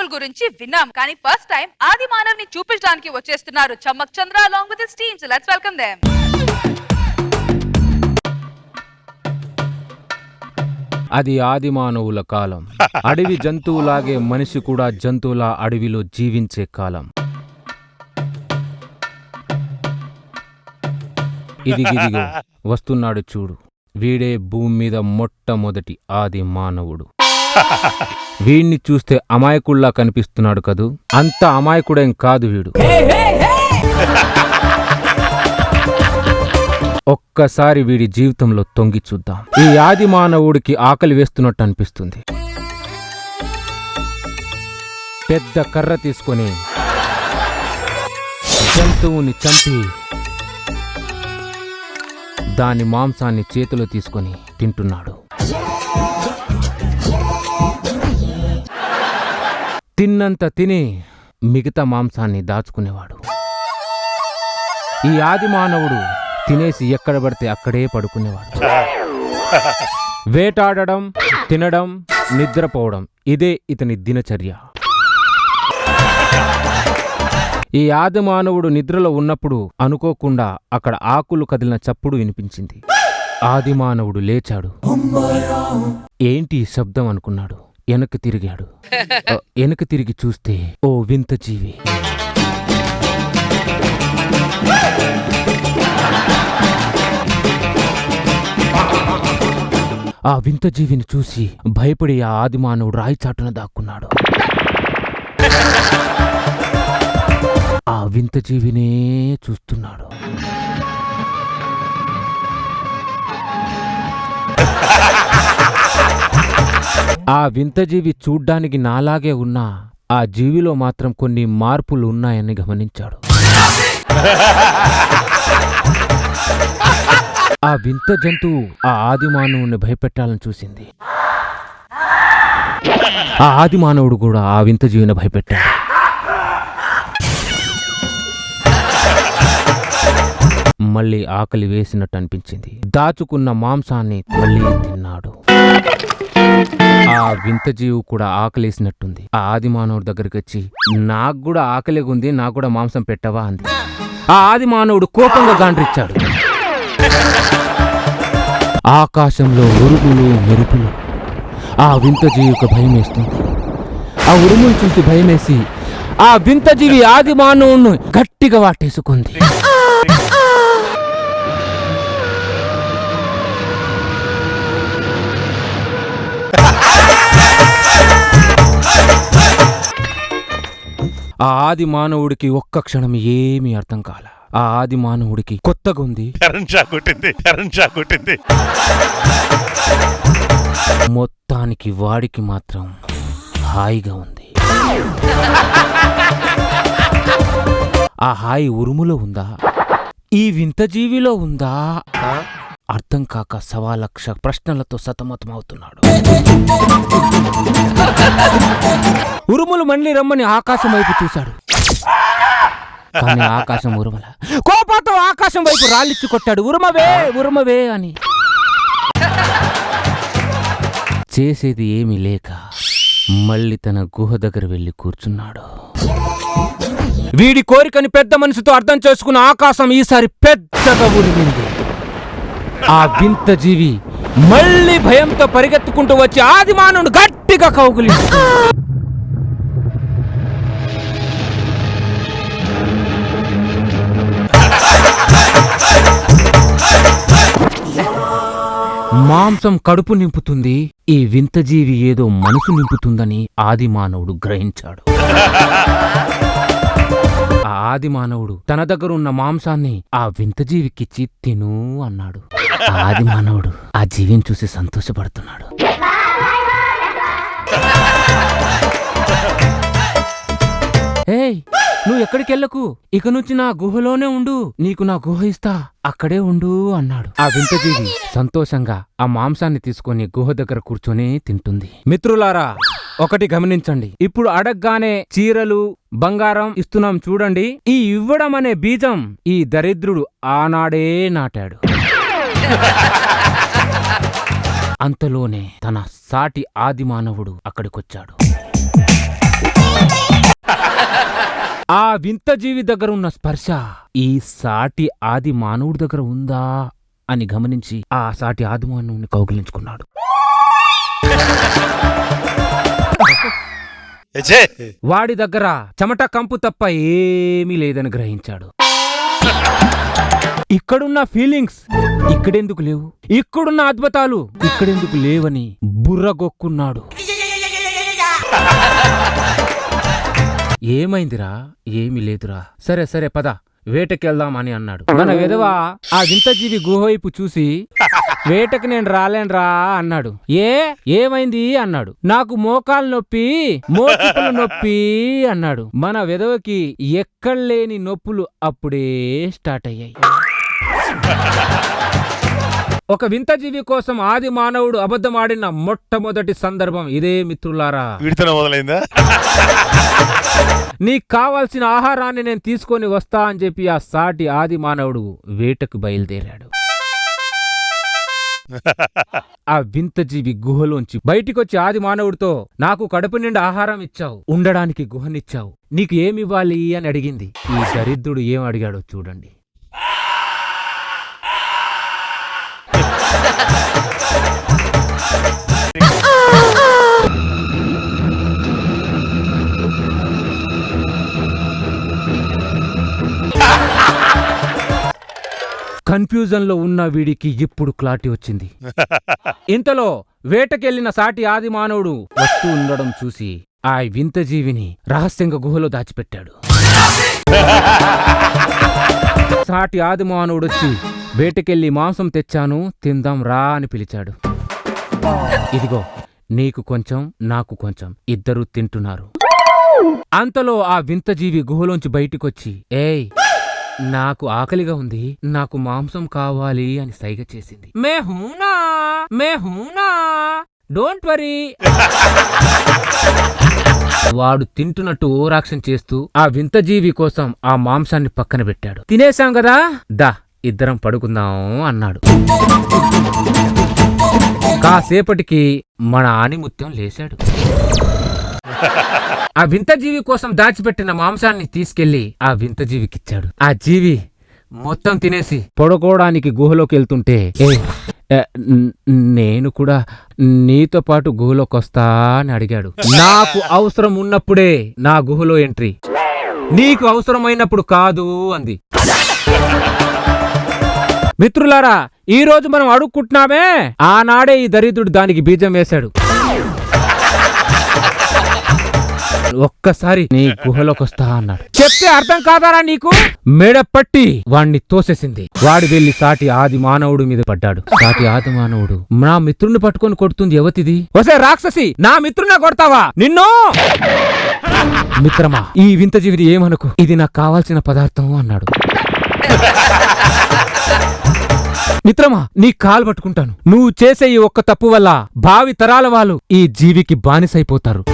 మానవుల గురించి విన్నాం, కానీ ఫస్ట్ టైం ఆది మానవుని చూపించడానికి వచ్చేస్తున్నారు చమ్మక్ చంద్ర along with his team. So let's welcome them. అది ఆది మానవుల కాలం. అడవి జంతువులాగే మనిషి కూడా జంతువుల అడవిలో జీవించే కాలం. ఇదిగిదిగో వస్తున్నాడు చూడు, వీడే భూమి మీద మొట్టమొదటి ఆది మానవుడు. వీణ్ణి చూస్తే అమాయకుల్లా కనిపిస్తున్నాడు కదూ, అంత అమాయకుడేం కాదు వీడు. ఒక్కసారి వీడి జీవితంలో తొంగి చూద్దాం. ఈ ఆది మానవుడికి ఆకలి వేస్తున్నట్టు అనిపిస్తుంది. పెద్ద కర్ర తీసుకొని జంతువుని చంపి దాని మాంసాన్ని చేతిలో తీసుకొని తింటున్నాడు. తిన్నంత తిని మిగతా మాంసాన్ని దాచుకునేవాడు. ఈ ఆది మానవుడు తినేసి ఎక్కడ పడితే అక్కడే పడుకునేవాడు. వేటాడడం, తినడం, నిద్రపోవడం ఇదే ఇతని దినచర్య. ఈ ఆది మానవుడు నిద్రలో ఉన్నప్పుడు అనుకోకుండా అక్కడ ఆకులు కదిలిన చప్పుడు వినిపించింది. ఆది మానవుడు లేచాడు. ఏంటి శబ్దం అనుకున్నాడు. వెనక్కి తిరిగాడు. వెనక్కి తిరిగి చూస్తే ఓ వింత జీవి. ఆ వింత జీవిని చూసి భయపడి ఆ ఆది మానవుడు రాయి చాటున దాక్కున్నాడు. ఆ వింత జీవినే చూస్తున్నాడు. ఆ వింత జీవి చూడ్డానికి నాలాగే ఉన్నా ఆ జీవిలో మాత్రం కొన్ని మార్పులు ఉన్నాయని గమనించాడు. ఆ వింత జంతువు ఆ ఆది మానవుని భయపెట్టాలని చూసింది. ఆ ఆది మానవుడు కూడా ఆ వింత జీవిని భయపెట్టాడు. మళ్ళీ ఆకలి వేసినట్టు అనిపించింది. దాచుకున్న మాంసాన్ని మళ్ళీ తిన్నాడు. ఆ వింత జీవు కూడా ఆకలేసినట్టుంది. ఆ ఆది మానవుడి దగ్గరికి వచ్చి, నాకు కూడా ఆకలిగుంది, నాకు కూడా మాంసం పెట్టవా అంది. ఆ ఆది మానవుడు కోపంగా గాండ్రిచ్చాడు. ఆకాశంలో ఉరుములు మెరుపులు. ఆ వింత జీవికి భయమేస్తుంది. ఆ ఉరుములు చూసి భయమేసి ఆ వింత జీవి ఆది మానవుడిని గట్టిగా వాటేసుకుంది. ఆ ఆది మానవుడికి ఒక్క క్షణం ఏమీ అర్థం కాల. ఆ ఆది మానవుడికి కొత్తగా ఉంది. మొత్తానికి వాడికి మాత్రం హాయిగా ఉంది. ఆ హాయి ఉరుములో ఉందా, ఈ వింత జీవిలో ఉందా అర్థం కాక 1,00,000 ప్రశ్నలతో సతమతమవుతున్నాడు. ఉరుములు మళ్ళీ రమ్మని ఆకాశం వైపు చూశాడు. కానీ ఆకాశం ఉరుమల. కోపంతో ఆకాశం వైపు రాళ్ళిచ్చి కొట్టాడు. ఉరుమవే ఉరుమవే అని. చేసేది ఏమీ లేక మళ్ళీ తన గుహ దగ్గర వెళ్ళి కూర్చున్నాడు. వీడి కోరికని పెద్ద మనసుతో అర్థం చేసుకున్న ఆకాశం ఈసారి పెద్దగా ఉరిమింది. ఆ వింత జీవి మళ్ళీ భయంతో పరిగెత్తుకుంటూ వచ్చి ఆది మానవుడు గట్టిగా కౌగిలించాడు. మాంసం కడుపు నింపుతుంది, ఈ వింత జీవి ఏదో మనసు నింపుతుందని ఆది మానవుడు గ్రహించాడు. ఆ ఆది మానవుడు తన దగ్గరున్న మాంసాన్ని ఆ వింత జీవికిచ్చి తిను అన్నాడు. ఆది మానవుడు ఆ జీవిని చూసి సంతోషపడుతున్నాడు. ఏయ్, నువ్వు ఎక్కడికెళ్ళకు, ఇక నుంచి నా గుహలోనే ఉండు, నీకు నా గుహ ఇస్తా, అక్కడే ఉండు అన్నాడు. ఆ వింత జీవి సంతోషంగా ఆ మాంసాన్ని తీసుకొని గుహ దగ్గర కూర్చొని తింటుంది. మిత్రులారా, ఒకటి గమనించండి. ఇప్పుడు అడగ్గానే చీరలు, బంగారం ఇస్తున్నాం చూడండి. ఈ ఇవ్వడం అనే బీజం ఈ దరిద్రుడు ఆనాడే నాటాడు. అంతలోనే తన సాటి ఆది మానవుడు అక్కడికొచ్చాడు. ఆ వింత జీవి దగ్గర ఉన్న స్పర్శ ఈ సాటి ఆది మానవుడి దగ్గర ఉందా అని గమనించి ఆ సాటి ఆది మానవుని కౌగిలించుకున్నాడు. వాడి దగ్గర చెమట కంపు తప్ప ఏమీ లేదని గ్రహించాడు. ఇక్కడున్న ఫీలింగ్స్ ఇక్కడెందుకు లేవు, ఇక్కడున్న అద్భుతాలు ఇక్కడెందుకు లేవని బుర్రగొక్కున్నాడు. ఏమైందిరా? ఏమీ లేదురా. సరే సరే పద వేటకెళ్దామని అన్నాడు. మన విధవ ఆ వింత జీవి గుహ వైపు చూసి వేటకి నేను రాలేనురా అన్నాడు. ఏమైంది అన్నాడు. నాకు మోకాలు నొప్పి, మోటిపులు నొప్పి అన్నాడు. మన విధవకి ఎక్కడలేని నొప్పులు అప్పుడే స్టార్ట్ అయ్యాయి. ఒక వింత జీవి కోసం ఆది మానవుడు అబద్ధమాడిన మొట్టమొదటి సందర్భం ఇదే మిత్రులారా. మొదలైందా? నీకు కావాల్సిన ఆహారాన్ని నేను తీసుకొని వస్తా అని చెప్పి ఆ సాటి ఆది మానవుడు వేటకు బయలుదేరాడు. ఆ వింత జీవి గుహలోంచి బయటికొచ్చి ఆది మానవుడితో, నాకు కడుపు నిండా ఆహారం ఇచ్చావు, ఉండడానికి గుహనిచ్చావు, నీకు ఏమివ్వాలి అని అడిగింది. ఈ దరిద్రుడు ఏం అడిగాడో చూడండి. కన్ఫ్యూజన్ లో ఉన్న వీడికి ఇప్పుడు క్లారిటీ వచ్చింది. ఇంతలో వేటకెళ్లిన సాటి ఆది మానవుడు వస్తూ ఉండడం చూసి ఆ వింత జీవిని రహస్యంగా గుహలో దాచిపెట్టాడు. సాటి ఆది మానవుడు వచ్చి వేటకెళ్లి మాంసం తెచ్చాను, తిందాం రా అని పిలిచాడు. ఇదిగో నీకు కొంచెం, నాకు కొంచెం, ఇద్దరూ తింటున్నారు. అంతలో ఆ వింత జీవి గుహలోంచి బయటికొచ్చి, ఏయ్ నాకు ఆకలిగా ఉంది, నాకు మాంసం కావాలి అని సైగ చేసింది. మే హూనా డోంట్ వరీ. వాడు తింటున్నట్టు ఓరాక్షన్ చేస్తూ ఆ వింత జీవి కోసం ఆ మాంసాన్ని పక్కన పెట్టాడు. తినేశాం కదా, దా ఇద్దరం పడుకుందాం అన్నాడు. కాసేపటికి మన ఆనిముత్యం లేశాడు. ఆ వింత జీవి కోసం దాచిపెట్టిన మాంసాన్ని తీసుకెళ్లి ఆ వింత జీవికిచ్చాడు. ఆ జీవి మొత్తం తినేసి పడుకోవడానికి గుహలోకి వెళ్తుంటే, నేను కూడా నీతో పాటు గుహలోకి వస్తా అని అడిగాడు. నాకు అవసరం ఉన్నప్పుడే నా గుహలో ఎంట్రీ, నీకు అవసరమైనప్పుడు కాదు అంది. మిత్రులారా, ఈ రోజు మనం అడుక్కుంటున్నామే, ఆనాడే ఈ దరిద్రుడు దానికి బీజం వేశాడు. ఒక్కసారి నీ గుహలోకొస్తా అన్నాడు. చెప్తే అర్థం కాదారా నీకు? మెడపట్టి వాణ్ణి తోసేసింది. వాడు వెళ్లి సాటి ఆది మానవుడి మీద పడ్డాడు. సాటి ఆది మానవుడు, నా మిత్రుణ్ణి పట్టుకొని కొడుతుంది ఎవతిది? వసే రాక్షసి, నా మిత్రునే కొడతావా నిన్ను? మిత్రమా, ఈ వింత జీవిది ఏమనుకు, ఇది నాకు కావాల్సిన పదార్థం అన్నాడు. మిత్రమా, నీ కాలు పట్టుకుంటాను, నువ్వు చేసే ఈ ఒక్క తప్పు వల్ల భావి తరాల వాళ్ళు ఈ జీవికి బానిసైపోతారు.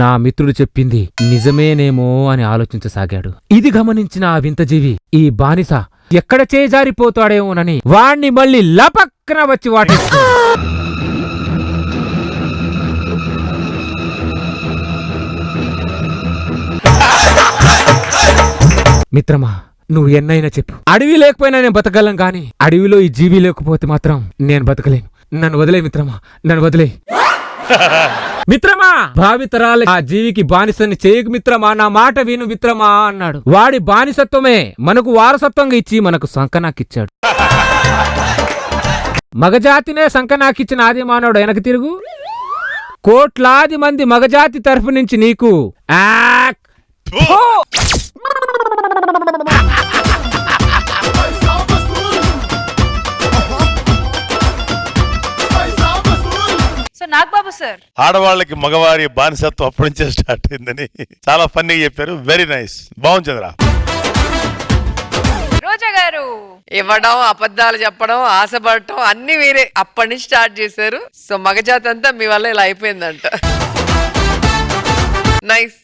నా మిత్రుడు చెప్పింది నిజమేనేమో అని ఆలోచించసాగాడు. ఇది గమనించిన ఆ వింత జీవి ఈ బానిస ఎక్కడ చేజారిపోతాడేమోనని వాణ్ణి మళ్ళీ లపక్కన వచ్చి వాటేస్తుంది. మిత్రమా, నువ్వు ఎన్నైనా చెప్పు, అడవి లేకపోయినా నేను బతకగలం గాని అడవిలో ఈ జీవి లేకపోతే మాత్రం నేను బతకలేను. నన్ను వదిలే మిత్రమా, నన్ను వదిలే. మిత్రమా, భావితరాల ఆ జీవికి బానిసని చేయకు మిత్రమా, నా మాట విను మిత్రమా అన్నాడు. వాడి బానిసత్వమే మనకు వారసత్వంగా ఇచ్చి మనకు సంకనాకిచ్చాడు. మగజాతినే సంకనాకిచ్చిన ఆది మానవుడు వెనక తిరుగు. కోట్లాది మంది మగజాతి తరఫు నుంచి నీకు నాగబాబు సార్, ఆడవాళ్ళకి మగవారి బానిసత్వం అప్పటి నుంచే స్టార్ట్ అయిందని చాలా ఫన్నీగా చెప్పారు. వెరీ నైస్, బాగుంది చంద్ర. రోజా గారు, ఇవ్వడం, అబద్ధాలు చెప్పడం, ఆశపడటం అన్ని మీరే అప్పటి నుంచి స్టార్ట్ చేశారు. సో మగజాతి అంతా మీ వల్ల ఇలా అయిపోయిందంట. నైస్.